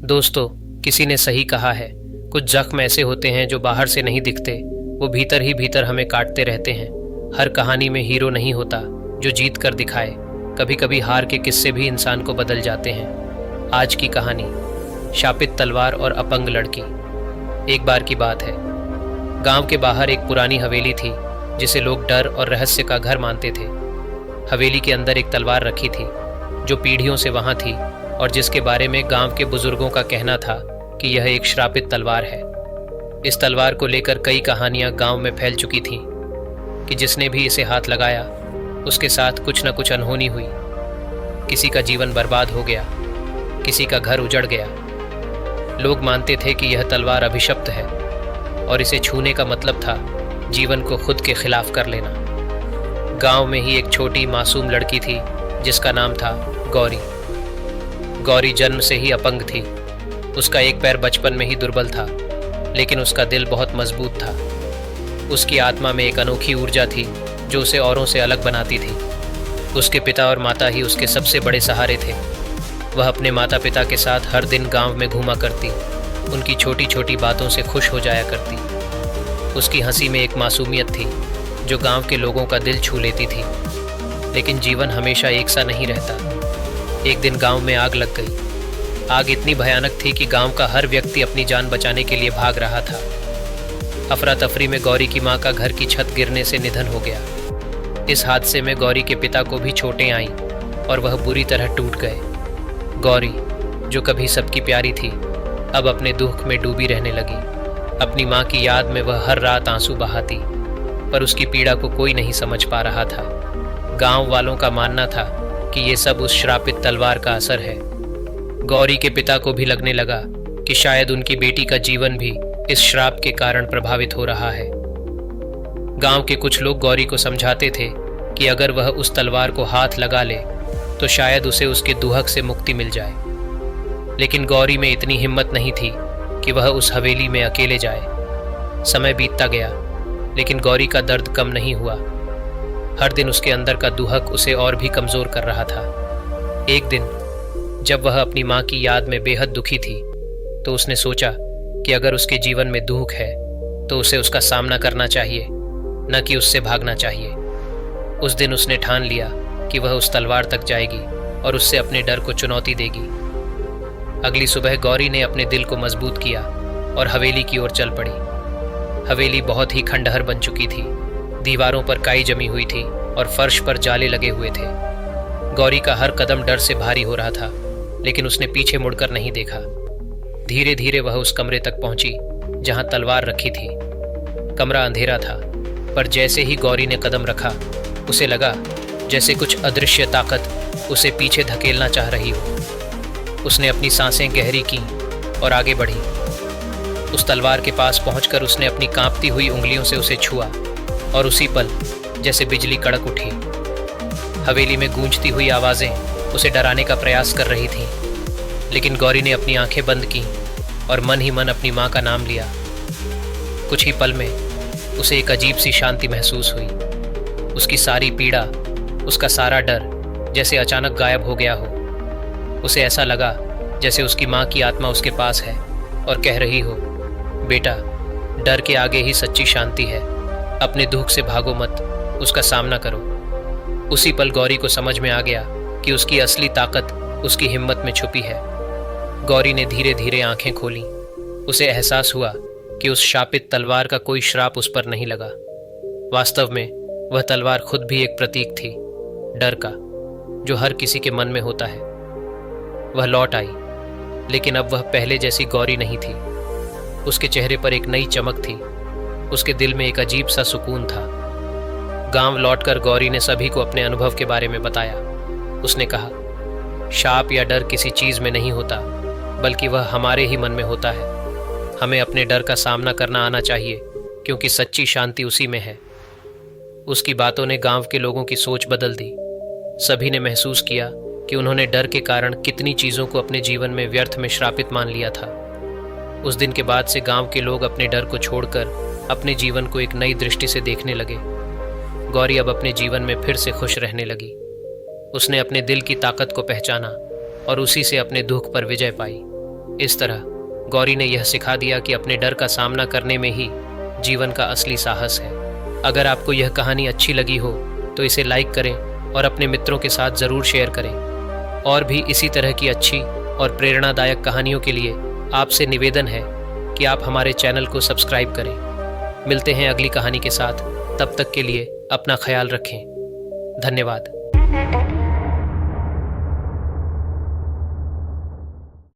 दोस्तों, किसी ने सही कहा है, कुछ जख्म ऐसे होते हैं जो बाहर से नहीं दिखते, वो भीतर ही भीतर हमें काटते रहते हैं। हर कहानी में हीरो नहीं होता जो जीत कर दिखाए, कभी कभी हार के किस्से भी इंसान को बदल जाते हैं। आज की कहानी शापित तलवार और अपंग लड़की। एक बार की बात है, गांव के बाहर एक पुरानी हवेली थी जिसे लोग डर और रहस्य का घर मानते थे। हवेली के अंदर एक तलवार रखी थी जो पीढ़ियों से वहां थी और जिसके बारे में गांव के बुजुर्गों का कहना था कि यह एक श्रापित तलवार है। इस तलवार को लेकर कई कहानियां गांव में फैल चुकी थीं कि जिसने भी इसे हाथ लगाया उसके साथ कुछ न कुछ अनहोनी हुई। किसी का जीवन बर्बाद हो गया, किसी का घर उजड़ गया। लोग मानते थे कि यह तलवार अभिशप्त है और इसे छूने का मतलब था जीवन को खुद के खिलाफ कर लेना। गांव में ही एक छोटी मासूम लड़की थी जिसका नाम था गौरी। गौरी जन्म से ही अपंग थी। उसका एक पैर बचपन में ही दुर्बल था, लेकिन उसका दिल बहुत मजबूत था। उसकी आत्मा में एक अनोखी ऊर्जा थी जो उसे औरों से अलग बनाती थी। उसके पिता और माता ही उसके सबसे बड़े सहारे थे। वह अपने माता पिता के साथ हर दिन गांव में घूमा करती, उनकी छोटी छोटी बातों से खुश हो जाया करती। उसकी हंसी में एक मासूमियत थी जो गांव के लोगों का दिल छू लेती थी। लेकिन जीवन हमेशा एक सा नहीं रहता। एक दिन गांव में आग लग गई। आग इतनी भयानक थी कि गांव का हर व्यक्ति अपनी जान बचाने के लिए भाग रहा था। अफरा तफरी में गौरी की मां का घर की छत गिरने से निधन हो गया। इस हादसे में गौरी के पिता को भी चोटें आईं और वह बुरी तरह टूट गए। गौरी, जो कभी सबकी प्यारी थी, अब अपने दुख में डूबी रहने लगी। अपनी मां की याद में वह हर रात आंसू बहाती, पर उसकी पीड़ा को कोई नहीं समझ पा रहा था। गांव वालों का मानना था कि ये सब उस श्रापित तलवार का असर है। गौरी के पिता को भी लगने लगा कि शायद उनकी बेटी का जीवन भी इस श्राप के कारण प्रभावित हो रहा है। गांव के कुछ लोग गौरी को समझाते थे कि अगर वह उस तलवार को हाथ लगा ले तो शायद उसे उसके दुहक से मुक्ति मिल जाए। लेकिन गौरी में इतनी हिम्मत नहीं थी कि वह उस हवेली में अकेले जाए। समय बीतता गया, लेकिन गौरी का दर्द कम नहीं हुआ। हर दिन उसके अंदर का दुहक उसे और भी कमजोर कर रहा था। एक दिन जब वह अपनी मां की याद में बेहद दुखी थी, तो उसने सोचा कि अगर उसके जीवन में दुख है तो उसे उसका सामना करना चाहिए, न कि उससे भागना चाहिए। उस दिन उसने ठान लिया कि वह उस तलवार तक जाएगी और उससे अपने डर को चुनौती देगी। अगली सुबह गौरी ने अपने दिल को मजबूत किया और हवेली की ओर चल पड़ी। हवेली बहुत ही खंडहर बन चुकी थी। दीवारों पर काई जमी हुई थी और फर्श पर जाले लगे हुए थे। गौरी का हर कदम डर से भारी हो रहा था, लेकिन उसने पीछे मुड़कर नहीं देखा। धीरे धीरे वह उस कमरे तक पहुंची जहां तलवार रखी थी। कमरा अंधेरा था, पर जैसे ही गौरी ने कदम रखा, उसे लगा जैसे कुछ अदृश्य ताकत उसे पीछे धकेलना चाह रही हो। उसने अपनी सांसें गहरी की और आगे बढ़ी। उस तलवार के पास पहुंचकर उसने अपनी कांपती हुई उंगलियों से उसे छुआ और उसी पल जैसे बिजली कड़क उठी। हवेली में गूंजती हुई आवाजें उसे डराने का प्रयास कर रही थीं, लेकिन गौरी ने अपनी आंखें बंद की और मन ही मन अपनी मां का नाम लिया। कुछ ही पल में उसे एक अजीब सी शांति महसूस हुई। उसकी सारी पीड़ा, उसका सारा डर जैसे अचानक गायब हो गया हो। उसे ऐसा लगा जैसे उसकी मां की आत्मा उसके पास है और कह रही हो, बेटा, डर के आगे ही सच्ची शांति है। अपने दुख से भागो मत, उसका सामना करो। उसी पल गौरी को समझ में आ गया कि उसकी असली ताकत उसकी हिम्मत में छुपी है। गौरी ने धीरे धीरे आंखें खोली। उसे एहसास हुआ कि उस शापित तलवार का कोई श्राप उस पर नहीं लगा। वास्तव में वह तलवार खुद भी एक प्रतीक थी, डर का, जो हर किसी के मन में होता है। वह लौट आई, लेकिन अब वह पहले जैसी गौरी नहीं थी। उसके चेहरे पर एक नई चमक थी। उसके दिल में एक अजीब सा सुकून था। गांव लौटकर गौरी ने सभी को अपने अनुभव के बारे में बताया। उसने कहा, शाप या डर किसी चीज में नहीं होता, बल्कि वह हमारे ही मन में होता है। हमें अपने डर का सामना करना आना चाहिए, क्योंकि सच्ची शांति उसी में है। उसकी बातों ने गांव के लोगों की सोच बदल दी। सभी ने महसूस किया कि उन्होंने डर के कारण कितनी चीजों को अपने जीवन में व्यर्थ में श्रापित मान लिया था। उस दिन के बाद से गांव के लोग अपने डर को छोड़कर अपने जीवन को एक नई दृष्टि से देखने लगे। गौरी अब अपने जीवन में फिर से खुश रहने लगी। उसने अपने दिल की ताकत को पहचाना और उसी से अपने दुख पर विजय पाई। इस तरह गौरी ने यह सिखा दिया कि अपने डर का सामना करने में ही जीवन का असली साहस है। अगर आपको यह कहानी अच्छी लगी हो तो इसे लाइक करें और अपने मित्रों के साथ ज़रूर शेयर करें। और भी इसी तरह की अच्छी और प्रेरणादायक कहानियों के लिए आपसे निवेदन है कि आप हमारे चैनल को सब्सक्राइब करें। मिलते हैं अगली कहानी के साथ, तब तक के लिए अपना ख्याल रखें। धन्यवाद।